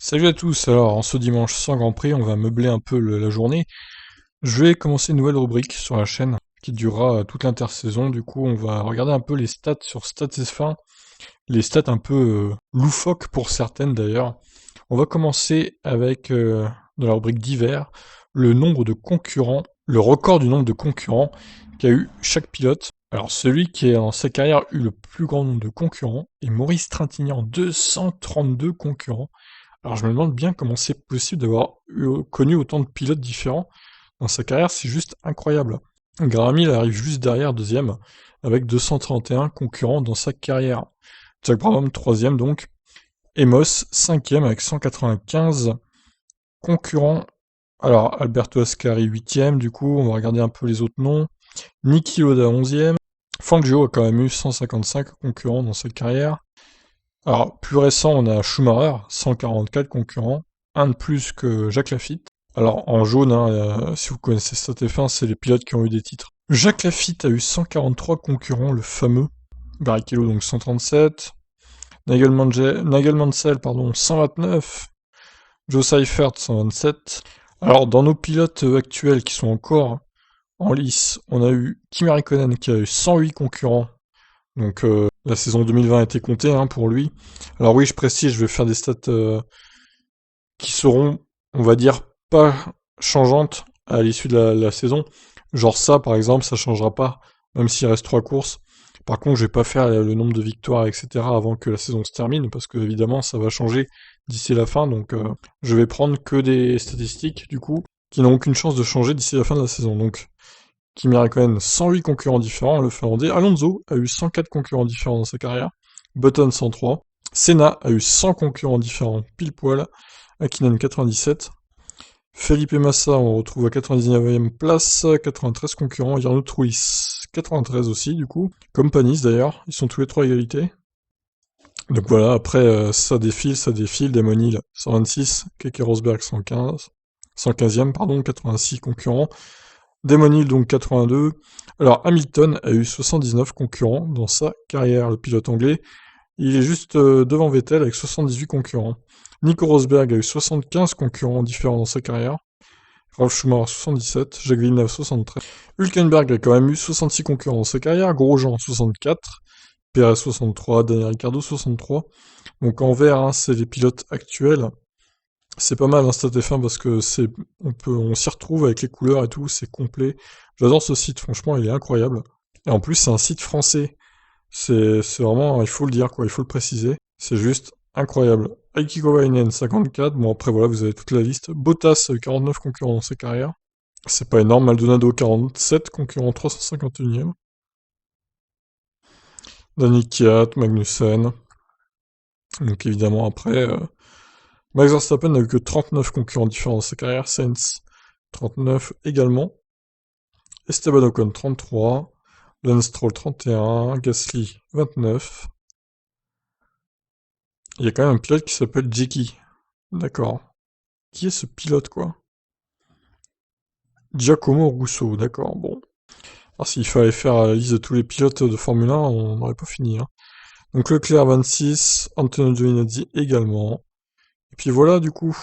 Salut à tous, alors en ce dimanche sans Grand Prix, on va meubler un peu la journée. Je vais commencer une nouvelle rubrique sur la chaîne qui durera toute l'intersaison. Du coup, on va regarder un peu les stats sur StatsF1, les stats un peu loufoques pour certaines d'ailleurs. On va commencer avec, dans la rubrique d'hiver, le nombre de concurrents, le record du nombre de concurrents qu'a eu chaque pilote. Alors celui qui a en sa carrière eu le plus grand nombre de concurrents est Maurice Trintignant, 232 concurrents. Alors je me demande bien comment c'est possible d'avoir connu autant de pilotes différents dans sa carrière, c'est juste incroyable. Graham Hill arrive juste derrière, deuxième, avec 231 concurrents dans sa carrière. Jack Brabham, troisième donc. Emos, cinquième, avec 195 concurrents. Alors Alberto Ascari, huitième, du coup, on va regarder un peu les autres noms. Niki Lauda, onzième. Fangio a quand même eu 155 concurrents dans sa carrière. Alors, plus récent, on a Schumacher, 144 concurrents, un de plus que Jacques Lafitte. Alors, en jaune, hein, si vous connaissez StatF1, c'est les pilotes qui ont eu des titres. Jacques Lafitte a eu 143 concurrents, le fameux. Barrichello, donc 137. Nigel Mansell, pardon, 129. Joe Seifert, 127. Alors, dans nos pilotes actuels qui sont encore en lice, on a eu Kimi Räikkönen qui a eu 108 concurrents. Donc la saison 2020 a été comptée hein, pour lui. Alors oui, je précise, je vais faire des stats qui seront, on va dire, pas changeantes à l'issue de la saison. Genre ça, par exemple, ça changera pas, même s'il reste 3 courses. Par contre, je vais pas faire le nombre de victoires, etc. avant que la saison se termine, parce que évidemment, ça va changer d'ici la fin. Donc je vais prendre que des statistiques, du coup, qui n'ont aucune chance de changer d'ici la fin de la saison. Donc Kimi Räikkönen, 108 concurrents différents, le Finlandais. Alonso a eu 104 concurrents différents dans sa carrière. Button, 103. Senna a eu 100 concurrents différents, pile poil. Hakkinen, 97. Felipe Massa, on retrouve à 99e place. 93 concurrents. Jarno Trulli, 93 aussi, du coup. Comme Panis, d'ailleurs. Ils sont tous les trois à égalité. Donc voilà, après, ça défile. Damon Hill, 126. Keke Rosberg, 115. 115e, pardon, 86 concurrents. Damon Hill, donc 82. Alors Hamilton a eu 79 concurrents dans sa carrière, le pilote anglais. Il est juste devant Vettel avec 78 concurrents. Nico Rosberg a eu 75 concurrents différents dans sa carrière. Ralf Schumacher 77, Jacques Villeneuve 73. Hülkenberg a quand même eu 66 concurrents dans sa carrière. Grosjean 64. Perez 63, Daniel Ricciardo 63. Donc en vert, hein, c'est les pilotes actuels. C'est pas mal un StatF1 parce que on s'y retrouve avec les couleurs et tout, c'est complet. J'adore ce site, franchement, il est incroyable. Et en plus, c'est un site français. C'est vraiment, il faut le dire, quoi, il faut le préciser. C'est juste incroyable. Heikki Kovalainen, 54. Bon, après, voilà, vous avez toute la liste. Bottas, 49 concurrents dans sa carrière. C'est pas énorme. Maldonado, 47 concurrents, 351e. Danny Kiat, Magnussen. Donc évidemment, après, Max Verstappen n'a eu que 39 concurrents différents dans sa carrière. Sainz, 39 également. Esteban Ocon, 33. Lance Stroll, 31. Gasly, 29. Il y a quand même un pilote qui s'appelle Jackie. D'accord. Qui est ce pilote, quoi? Giacomo Rousseau, d'accord, bon. Alors s'il fallait faire la liste de tous les pilotes de Formule 1, on n'aurait pas fini, hein. Donc Leclerc, 26. Antonio Giovinazzi également. Et puis voilà, du coup.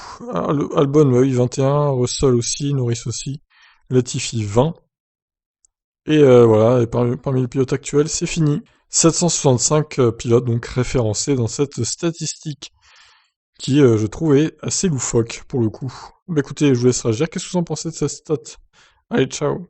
Albon, bah oui, 21. Russell aussi, Norris aussi. Latifi, 20. Et voilà, et parmi les pilotes actuels, c'est fini. 765 pilotes donc référencés dans cette statistique qui, je trouve, est assez loufoque pour le coup. Bah écoutez, je vous laisse réagir. Qu'est-ce que vous en pensez de cette stat? Allez, ciao.